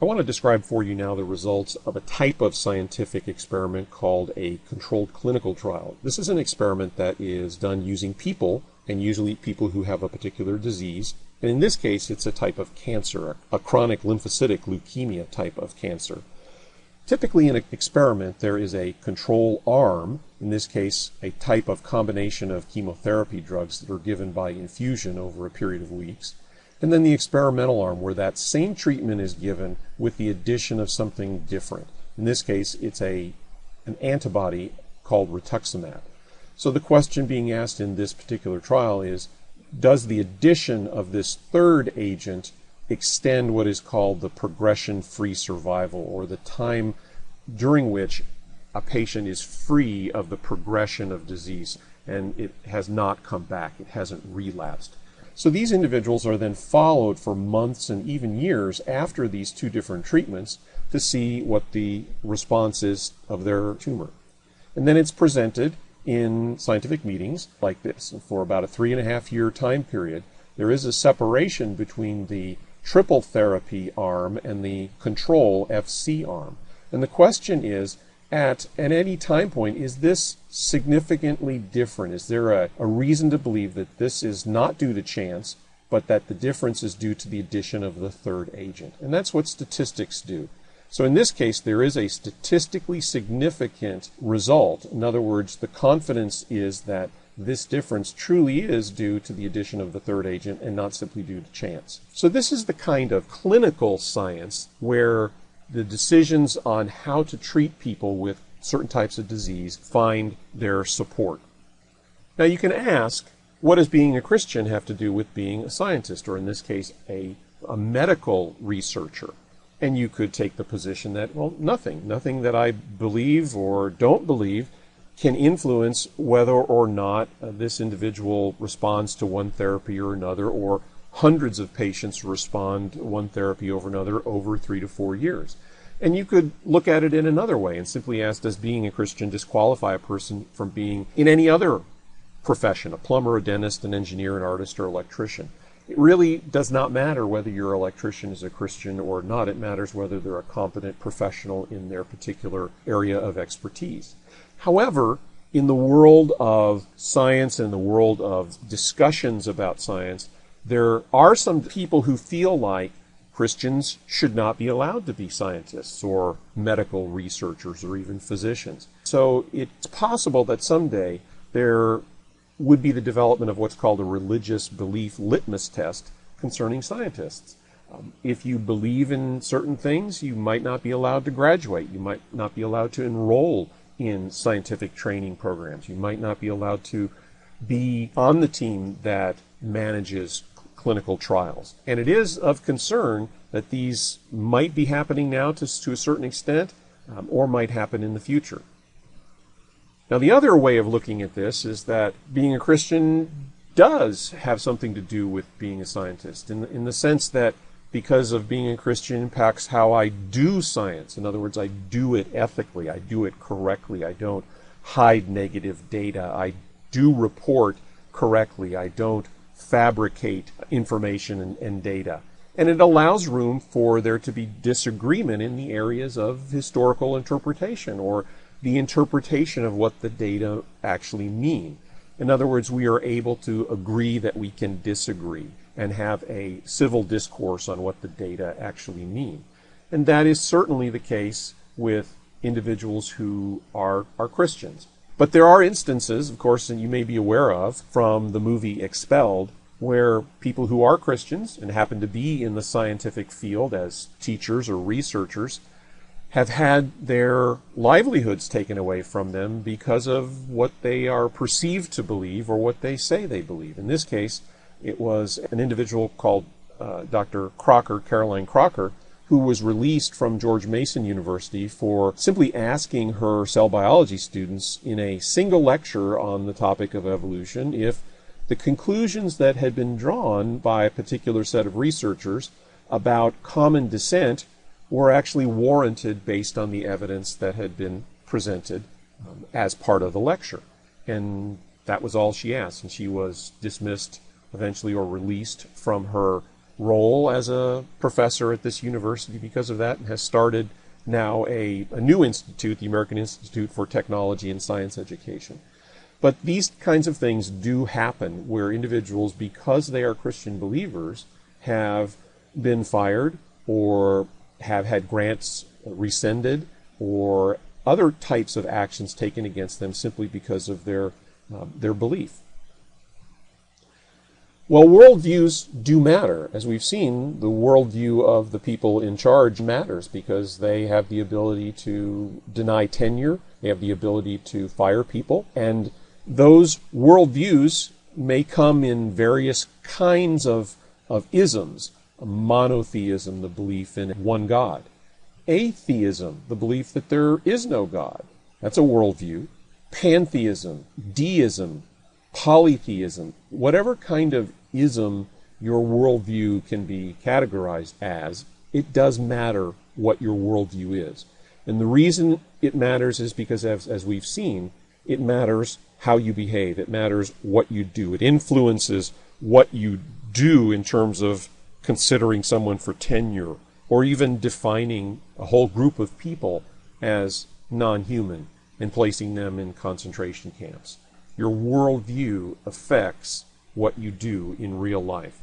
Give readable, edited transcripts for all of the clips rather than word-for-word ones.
I want to describe for you now the results of a type of scientific experiment called a controlled clinical trial. This is an experiment that is done using people, and usually people who have a particular disease. And in this case, it's a type of cancer, a chronic lymphocytic leukemia type of cancer. Typically in an experiment, there is a control arm, in this case, a type of combination of chemotherapy drugs that are given by infusion over a period of weeks, and then the experimental arm where that same treatment is given with the addition of something different. In this case, it's an antibody called rituximab. So the question being asked in this particular trial is, does the addition of this third agent extend what is called the progression-free survival, or the time during which a patient is free of the progression of disease and it has not come back, it hasn't relapsed. So these individuals are then followed for months and even years after these two different treatments to see what the response is of their tumor. And then it's presented in scientific meetings like this. And for about a 3.5-year time period, there is a separation between the triple therapy arm and the control FC arm. And the question is, at any time point, is this significantly different? Is there a reason to believe that this is not due to chance, but that the difference is due to the addition of the third agent? And that's what statistics do. So in this case, there is a statistically significant result. In other words, the confidence is that this difference truly is due to the addition of the third agent and not simply due to chance. So this is the kind of clinical science where the decisions on how to treat people with certain types of disease find their support. Now you can ask, what does being a Christian have to do with being a scientist, or in this case, a medical researcher? And you could take the position that, well, nothing that I believe or don't believe can influence whether or not this individual responds to one therapy or another, or hundreds of patients respond to one therapy over another over 3 to 4 years. And you could look at it in another way and simply ask, does being a Christian disqualify a person from being in any other profession, a plumber, a dentist, an engineer, an artist, or electrician? It really does not matter whether your electrician is a Christian or not. It matters whether they're a competent professional in their particular area of expertise. However, in the world of science and the world of discussions about science, there are some people who feel like Christians should not be allowed to be scientists or medical researchers or even physicians. So it's possible that someday there would be the development of what's called a religious belief litmus test concerning scientists. If you believe in certain things, you might not be allowed to graduate. You might not be allowed to enroll in scientific training programs. You might not be allowed to be on the team that manages clinical trials. And it is of concern that these might be happening now to a certain extent, or might happen in the future. Now, the other way of looking at this is that being a Christian does have something to do with being a scientist, in the sense that because of being a Christian impacts how I do science. In other words, I do it ethically, I do it correctly, I don't hide negative data, I do report correctly, I don't fabricate information and data. And it allows room for there to be disagreement in the areas of historical interpretation, or the interpretation of what the data actually mean. In other words, we are able to agree that we can disagree and have a civil discourse on what the data actually mean. And that is certainly the case with individuals who are Christians. But there are instances, of course, and you may be aware of from the movie Expelled, where people who are Christians and happen to be in the scientific field as teachers or researchers have had their livelihoods taken away from them because of what they are perceived to believe or what they say they believe. In this case, it was an individual called Dr. Crocker, Caroline Crocker, who was released from George Mason University for simply asking her cell biology students in a single lecture on the topic of evolution if the conclusions that had been drawn by a particular set of researchers about common descent were actually warranted based on the evidence that had been presented as part of the lecture. And that was all she asked, and she was dismissed eventually or released from her role as a professor at this university because of that, and has started now a new institute, the American Institute for Technology and Science Education. But these kinds of things do happen where individuals, because they are Christian believers, have been fired or have had grants rescinded or other types of actions taken against them simply because of their belief. Well, worldviews do matter. As we've seen, the worldview of the people in charge matters because they have the ability to deny tenure, they have the ability to fire people, and those worldviews may come in various kinds of isms. Monotheism, the belief in one God. Atheism, the belief that there is no God. That's a worldview. Pantheism, deism, polytheism, whatever kind of ism your worldview can be categorized as, it does matter what your worldview is. And the reason it matters is because, as we've seen, it matters how you behave. It matters what you do. It influences what you do in terms of considering someone for tenure or even defining a whole group of people as non-human and placing them in concentration camps. Your worldview affects what you do in real life.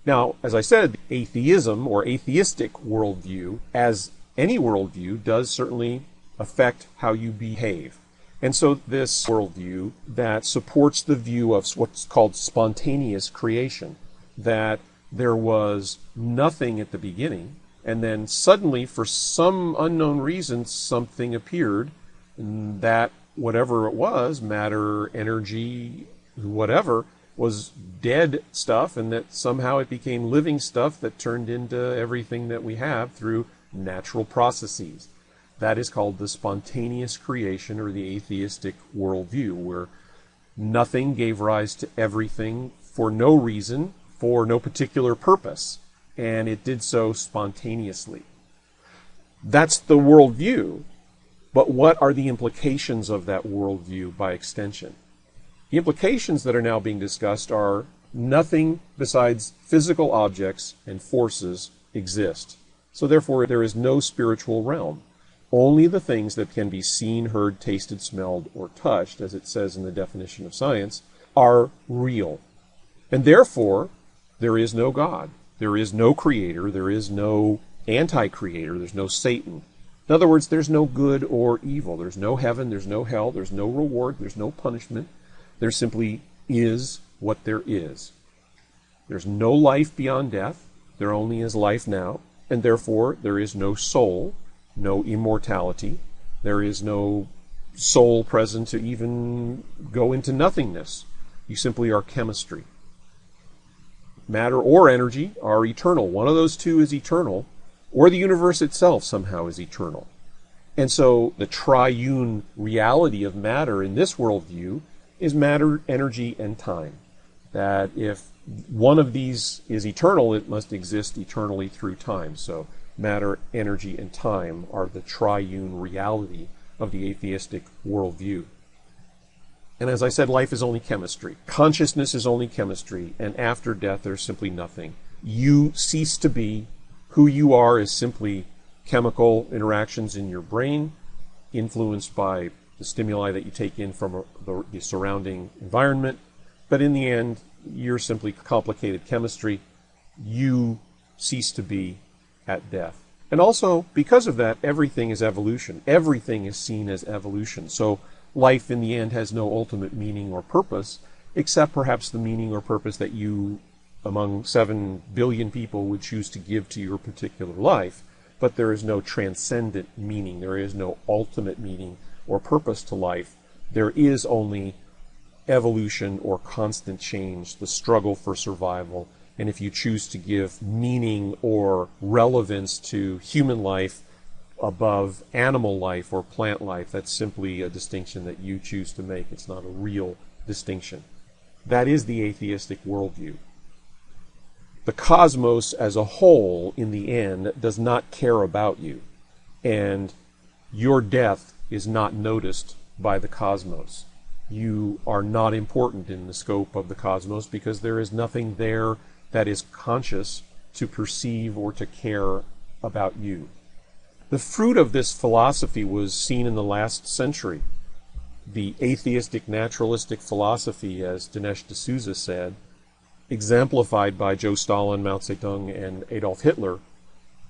Now, as I said, atheism or atheistic worldview, as any worldview, does certainly affect how you behave. And so this worldview that supports the view of what's called spontaneous creation, that there was nothing at the beginning, and then suddenly, for some unknown reason, something appeared, and that whatever it was, matter, energy, whatever, was dead stuff, and that somehow it became living stuff that turned into everything that we have through natural processes. That is called the spontaneous creation, or the atheistic worldview, where nothing gave rise to everything for no reason, for no particular purpose, and it did so spontaneously. That's the worldview, but what are the implications of that worldview by extension? The implications that are now being discussed are nothing besides physical objects and forces exist. So therefore there is no spiritual realm. Only the things that can be seen, heard, tasted, smelled, or touched, as it says in the definition of science, are real. And therefore, there is no God. There is no creator. There is no anti-creator. There's no Satan. In other words, there's no good or evil. There's no heaven. There's no hell. There's no reward. There's no punishment. There simply is what there is. There's no life beyond death. There only is life now. And therefore, there is no soul, no immortality. There is no soul present to even go into nothingness. You simply are chemistry. Matter or energy are eternal. One of those two is eternal, or the universe itself somehow is eternal. And so the triune reality of matter in this worldview is matter, energy, and time. That if one of these is eternal, it must exist eternally through time. So matter, energy, and time are the triune reality of the atheistic worldview. And as I said, life is only chemistry. Consciousness is only chemistry, and after death there's simply nothing. You cease to be. Who you are is simply chemical interactions in your brain, influenced by the stimuli that you take in from the surrounding environment. But in the end, you're simply complicated chemistry. You cease to be at death. And also, because of that, everything is evolution. Everything is seen as evolution. So life in the end has no ultimate meaning or purpose, except perhaps the meaning or purpose that you, among 7 billion people, would choose to give to your particular life. But there is no transcendent meaning. There is no ultimate meaning or purpose to life. There is only evolution or constant change, the struggle for survival. And if you choose to give meaning or relevance to human life above animal life or plant life, that's simply a distinction that you choose to make. It's not a real distinction. That is the atheistic worldview. The cosmos as a whole, in the end, does not care about you. And your death is not noticed by the cosmos. You are not important in the scope of the cosmos because there is nothing there that is conscious to perceive or to care about you. The fruit of this philosophy was seen in the last century. The atheistic naturalistic philosophy, as Dinesh D'Souza said, exemplified by Joe Stalin, Mao Zedong, and Adolf Hitler,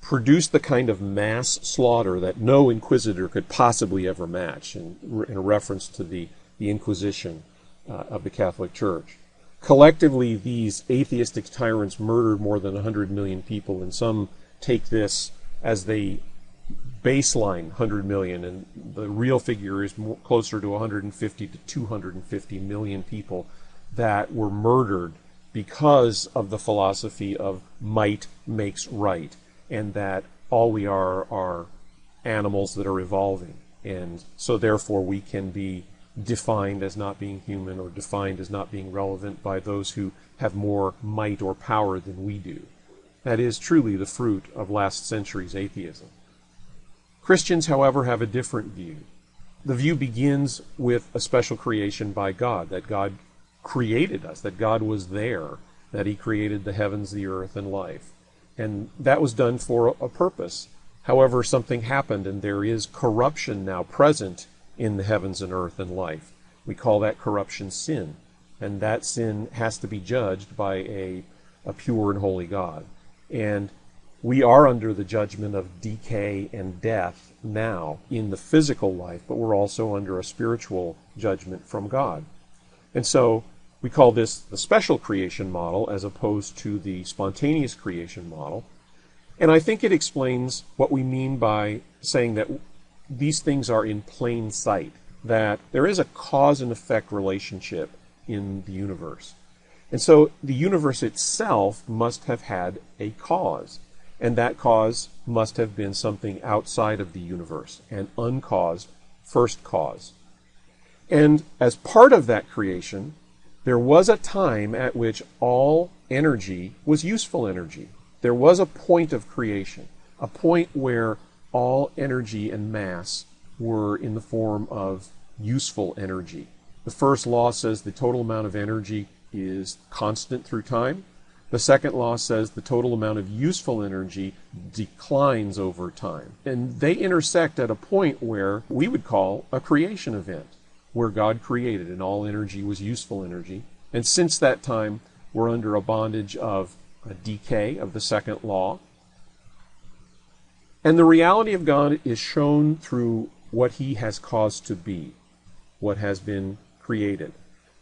produced the kind of mass slaughter that no inquisitor could possibly ever match, in a reference to the Inquisition of the Catholic Church. Collectively, these atheistic tyrants murdered more than 100 million people, and some take this as the baseline 100 million, and the real figure is closer to 150 to 250 million people that were murdered because of the philosophy of might makes right, and that all we are animals that are evolving, and so therefore we can be defined as not being human or defined as not being relevant by those who have more might or power than we do. That is truly the fruit of last century's atheism. Christians, however, have a different view. The view begins with a special creation by God, that God created us, that God was there, that He created the heavens, the earth, and life. And that was done for a purpose. However, something happened, and there is corruption now present in the heavens and earth and life. We call that corruption sin, and that sin has to be judged by a pure and holy God. And we are under the judgment of decay and death now in the physical life, but we're also under a spiritual judgment from God. And so we call this the special creation model as opposed to the spontaneous creation model. And I think it explains what we mean by saying that these things are in plain sight, that there is a cause and effect relationship in the universe. And so the universe itself must have had a cause, and that cause must have been something outside of the universe, an uncaused first cause. And as part of that creation, there was a time at which all energy was useful energy. There was a point of creation, a point where all energy and mass were in the form of useful energy. The first law says the total amount of energy is constant through time. The second law says the total amount of useful energy declines over time. And they intersect at a point where we would call a creation event, where God created and all energy was useful energy. And since that time, we're under a bondage of a decay of the second law. And the reality of God is shown through what He has caused to be, what has been created.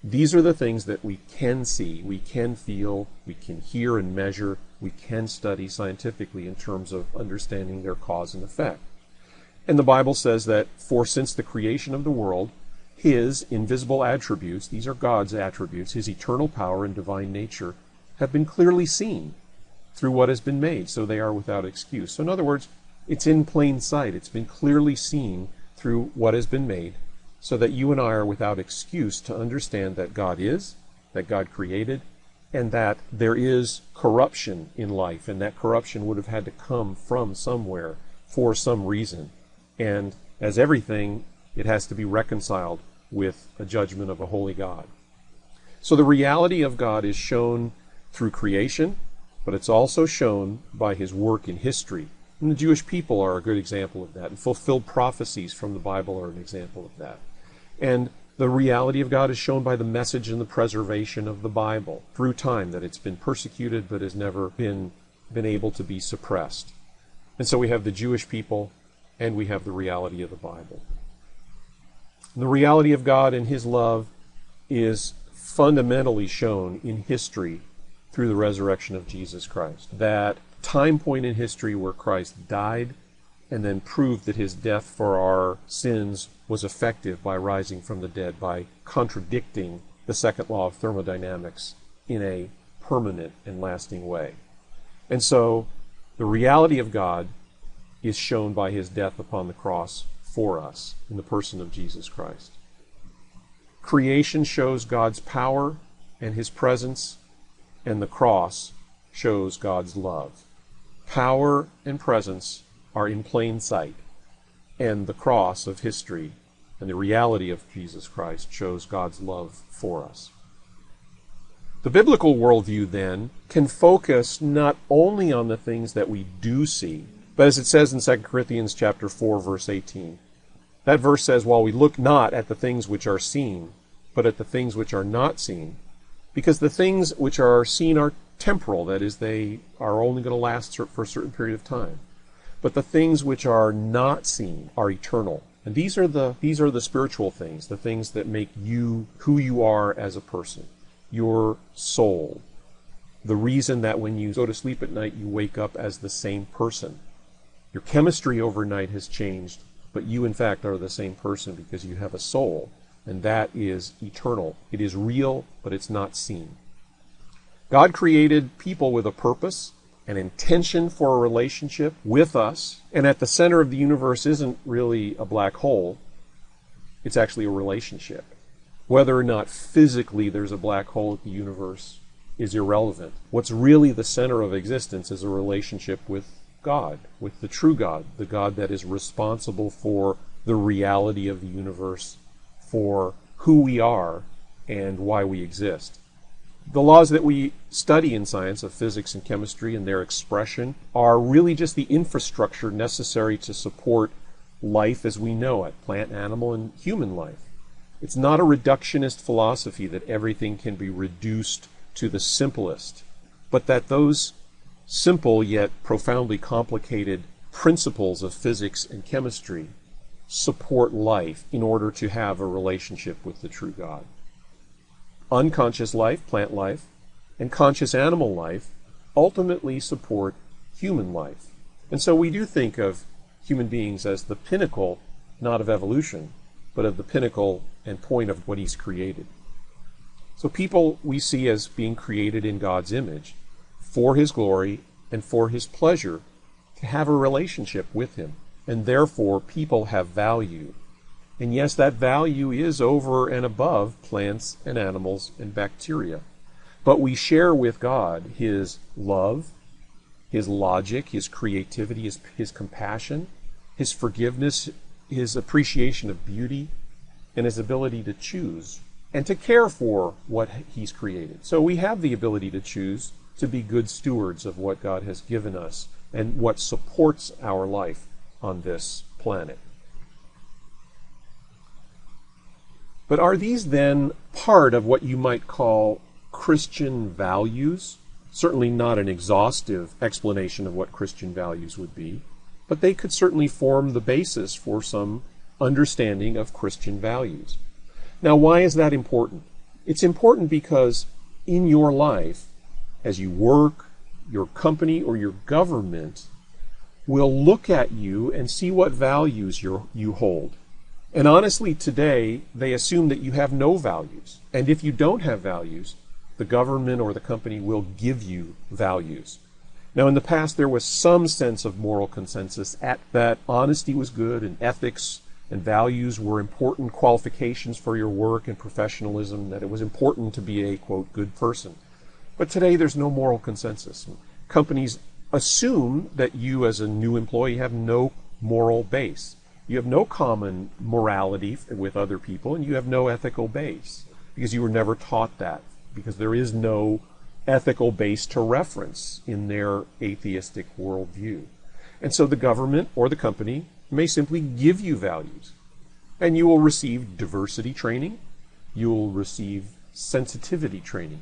These are the things that we can see, we can feel, we can hear and measure, we can study scientifically in terms of understanding their cause and effect. And the Bible says that, for since the creation of the world, His invisible attributes, these are God's attributes, His eternal power and divine nature, have been clearly seen through what has been made, so they are without excuse. So in other words, it's in plain sight. It's been clearly seen through what has been made, so that you and I are without excuse to understand that God is, that God created, and that there is corruption in life, and that corruption would have had to come from somewhere for some reason. And as everything, it has to be reconciled with a judgment of a holy God. So the reality of God is shown through creation, but it's also shown by His work in history. And the Jewish people are a good example of that, and fulfilled prophecies from the Bible are an example of that. And the reality of God is shown by the message and the preservation of the Bible through time, that it's been persecuted but has never been able to be suppressed. And so we have the Jewish people, and we have the reality of the Bible. The reality of God and His love is fundamentally shown in history through the resurrection of Jesus Christ. That time point in history where Christ died and then proved that His death for our sins was effective by rising from the dead, by contradicting the second law of thermodynamics in a permanent and lasting way. And so the reality of God is shown by His death upon the cross for us in the person of Jesus Christ. Creation shows God's power and His presence, and the cross shows God's love. Power and presence are in plain sight, and the cross of history and the reality of Jesus Christ shows God's love for us. The biblical worldview, then, can focus not only on the things that we do see, but as it says in 2 Corinthians chapter 4, verse 18. That verse says, while we look not at the things which are seen, but at the things which are not seen, because the things which are seen are temporal, that is, they are only going to last for a certain period of time. But the things which are not seen are eternal. And these are the spiritual things, the things that make you who you are as a person. Your soul. The reason that when you go to sleep at night, you wake up as the same person. Your chemistry overnight has changed, but you in fact are the same person because you have a soul, and that is eternal. It is real, but it's not seen. God created people with a purpose, an intention for a relationship with us, and at the center of the universe isn't really a black hole. It's actually a relationship. Whether or not physically there's a black hole at the universe is irrelevant. What's really the center of existence is a relationship with God, with the true God, the God that is responsible for the reality of the universe, for who we are and why we exist. The laws that we study in science of physics and chemistry and their expression are really just the infrastructure necessary to support life as we know it, plant, animal, and human life. It's not a reductionist philosophy that everything can be reduced to the simplest, but that those simple yet profoundly complicated principles of physics and chemistry support life in order to have a relationship with the true God. Unconscious life, plant life, and conscious animal life ultimately support human life. And so we do think of human beings as the pinnacle, not of evolution, but of the pinnacle and point of what He's created. So people we see as being created in God's image for His glory and for His pleasure to have a relationship with Him. And therefore people have value. And yes, that value is over and above plants and animals and bacteria. But we share with God His love, His logic, His creativity, His compassion, His forgiveness, His appreciation of beauty, and His ability to choose and to care for what He's created. So we have the ability to choose to be good stewards of what God has given us and what supports our life on this planet. But are these then part of what you might call Christian values? Certainly not an exhaustive explanation of what Christian values would be, but they could certainly form the basis for some understanding of Christian values. Now, why is that important? It's important because in your life, as you work, your company or your government will look at you and see what values you hold. And honestly, today, they assume that you have no values. And if you don't have values, the government or the company will give you values. Now, in the past, there was some sense of moral consensus that honesty was good and ethics and values were important qualifications for your work and professionalism, that it was important to be a, quote, good person. But today, there's no moral consensus. Companies assume that you as a new employee have no moral base. You have no common morality with other people, and you have no ethical base because you were never taught that, because there is no ethical base to reference in their atheistic worldview. And so the government or the company may simply give you values, and you will receive diversity training, you will receive sensitivity training.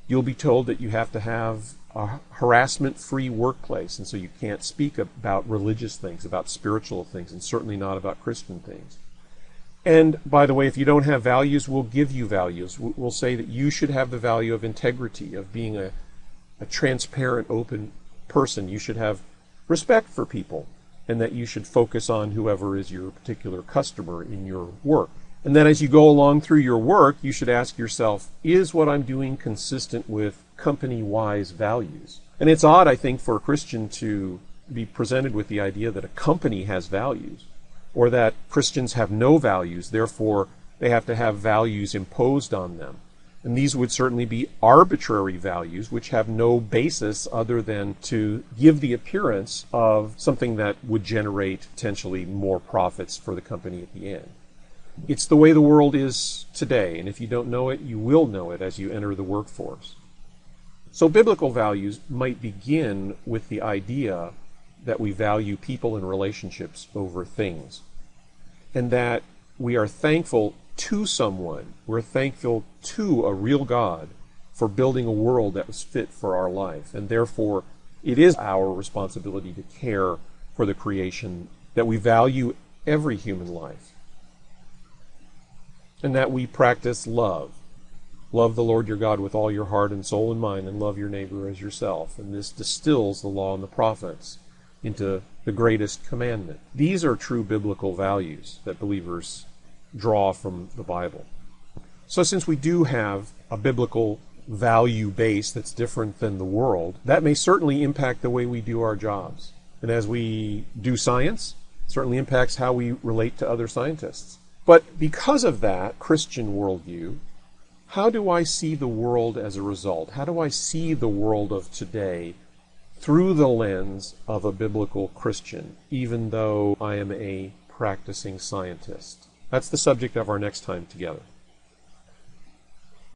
You'll be told that you have to have a harassment-free workplace, and so you can't speak about religious things, about spiritual things, and certainly not about Christian things. And by the way, if you don't have values, we'll give you values. We'll say that you should have the value of integrity, of being a transparent, open person. You should have respect for people, and that you should focus on whoever is your particular customer in your work. And then as you go along through your work, you should ask yourself, is what I'm doing consistent with company-wise values? And it's odd, I think, for a Christian to be presented with the idea that a company has values, or that Christians have no values, therefore they have to have values imposed on them. And these would certainly be arbitrary values, which have no basis other than to give the appearance of something that would generate potentially more profits for the company at the end. It's the way the world is today, and if you don't know it, you will know it as you enter the workforce. So biblical values might begin with the idea that we value people and relationships over things, and that we are thankful to someone, we're thankful to a real God for building a world that was fit for our life, and therefore it is our responsibility to care for the creation, that we value every human life, and that we practice love. Love the Lord your God with all your heart and soul and mind, and love your neighbor as yourself. And this distills the law and the prophets into the greatest commandment. These are true biblical values that believers draw from the Bible. So since we do have a biblical value base that's different than the world, that may certainly impact the way we do our jobs. And as we do science, it certainly impacts how we relate to other scientists. But because of that Christian worldview, how do I see the world as a result? How do I see the world of today through the lens of a biblical Christian, even though I am a practicing scientist? That's the subject of our next time together.